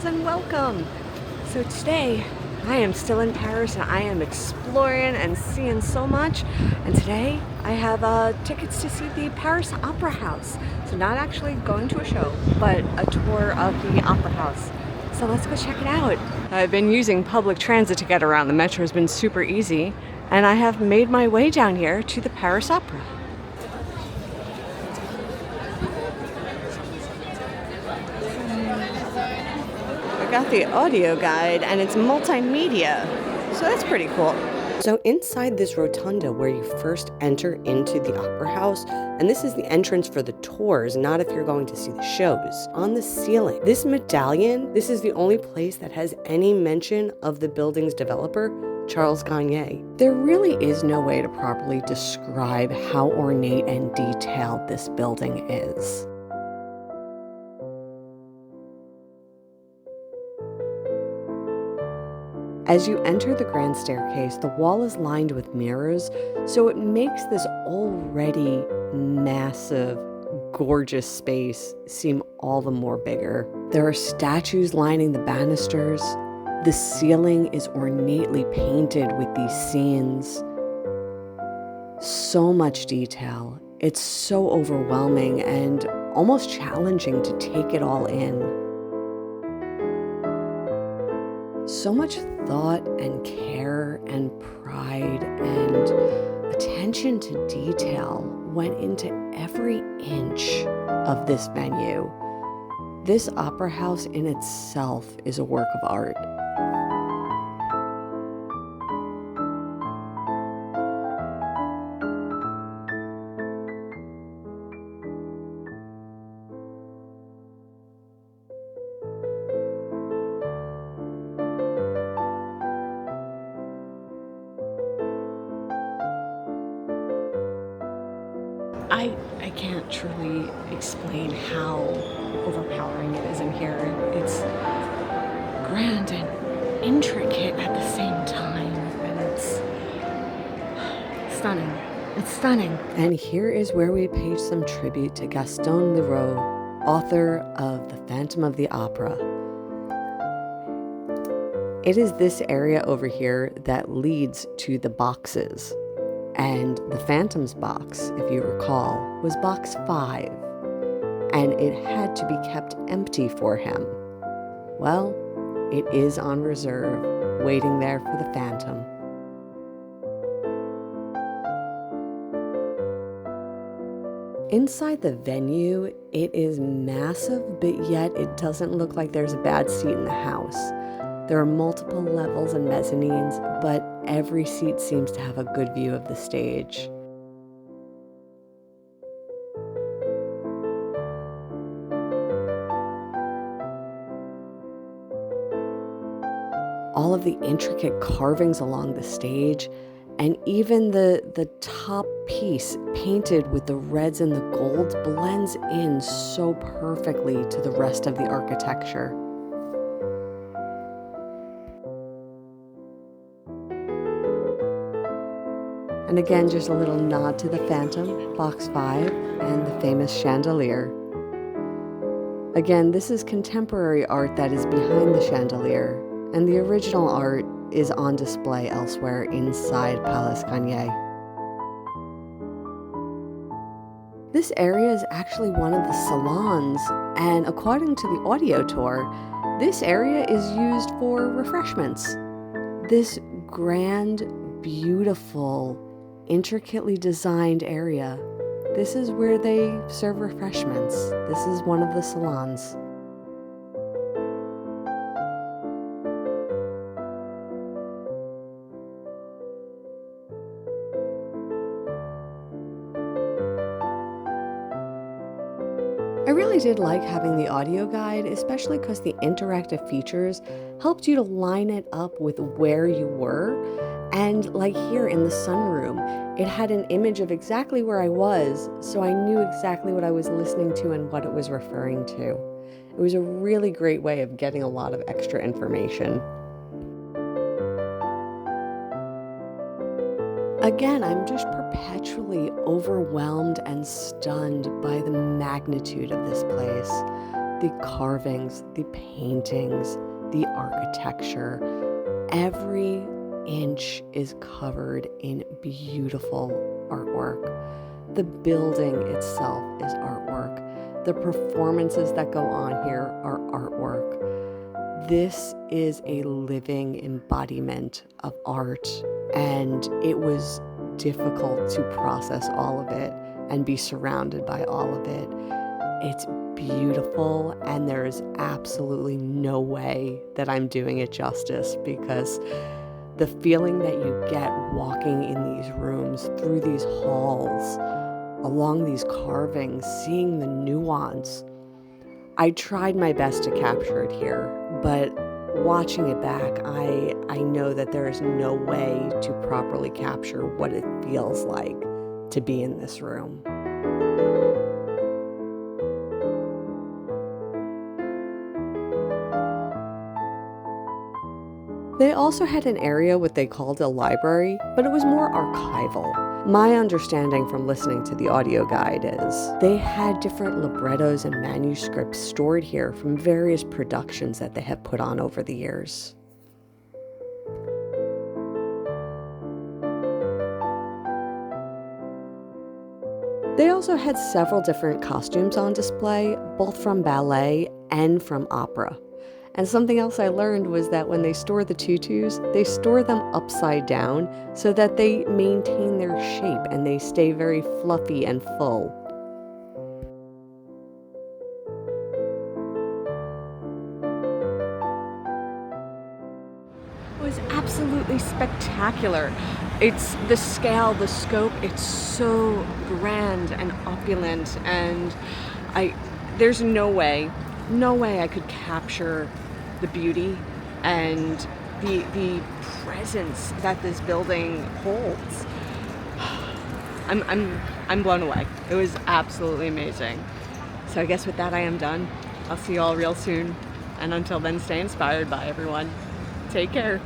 friends, and welcome. So today I am still in Paris and I am exploring and seeing so much, and today I have tickets to see the Paris Opera House. So not actually going to a show, but a tour of the Opera House. So let's go check it out. I've been using public transit to get around. The metro has been super easy, and I have made my way down here to the Paris Opera. I got the audio guide and it's multimedia, so that's pretty cool. So inside this rotunda where you first enter into the opera house, and this is the entrance for the tours, not if you're going to see the shows, on the ceiling, this medallion, this is the only place that has any mention of the building's developer, Charles Garnier. There really is no way to properly describe how ornate and detailed this building is. As you enter the grand staircase, the wall is lined with mirrors, so it makes this already massive, gorgeous space seem all the more bigger. There are statues lining the banisters. The ceiling is ornately painted with these scenes. So much detail. It's so overwhelming and almost challenging to take it all in. So much thought and care and pride and attention to detail went into every inch of this venue. This opera house in itself is a work of art. I can't truly explain how overpowering it is in here. It's grand and intricate at the same time, and it's stunning. It's stunning. And here is where we pay some tribute to Gaston Loe, author of The Phantom of the Opera. It is this area over here that leads to the boxes. And the Phantom's box, if you recall, was box 5, and it had to be kept empty for him. Well, it is on reserve, waiting there for the Phantom. Inside the venue, it is massive, but yet it doesn't look like there's a bad seat in the house. There are multiple levels and mezzanines, but every seat seems to have a good view of the stage. All of the intricate carvings along the stage, and even the top piece painted with the reds and the golds blends in so perfectly to the rest of the architecture. And again, just a little nod to the Phantom, box 5, and the famous chandelier. Again, this is contemporary art that is behind the chandelier, and the original art is on display elsewhere inside Palais Garnier. This area is actually one of the salons, and according to the audio tour, this area is used for refreshments. This grand, beautiful, intricately designed area. This is where they serve refreshments. This is one of the salons. I really did like having the audio guide, especially because the interactive features helped you to line it up with where you were. And like here in the sunroom, it had an image of exactly where I was, so I knew exactly what I was listening to and what it was referring to. It was a really great way of getting a lot of extra information. Again, I'm just perpetually overwhelmed and stunned by the magnitude of this place. The carvings, the paintings, the architecture, every inch is covered in beautiful artwork. The building itself is artwork. The performances that go on here are artwork. This is a living embodiment of art, and it was difficult to process all of it and be surrounded by all of it. It's beautiful, and there is absolutely no way that I'm doing it justice, because the feeling that you get walking in these rooms, through these halls, along these carvings, seeing the nuance. I tried my best to capture it here, but watching it back, I know that there is no way to properly capture what it feels like to be in this room. They also had an area what they called a library, but it was more archival. My understanding from listening to the audio guide is they had different librettos and manuscripts stored here from various productions that they have put on over the years. They also had several different costumes on display, both from ballet and from opera. And something else I learned was that when they store the tutus, they store them upside down so that they maintain their shape and they stay very fluffy and full. It was absolutely spectacular. It's the scale, the scope, it's so grand and opulent, and there's no way I could capture the beauty and the presence that this building holds. I'm blown away. It was absolutely amazing. So I guess with that I am done. I'll see you all real soon. And until then, stay inspired by everyone. Take care.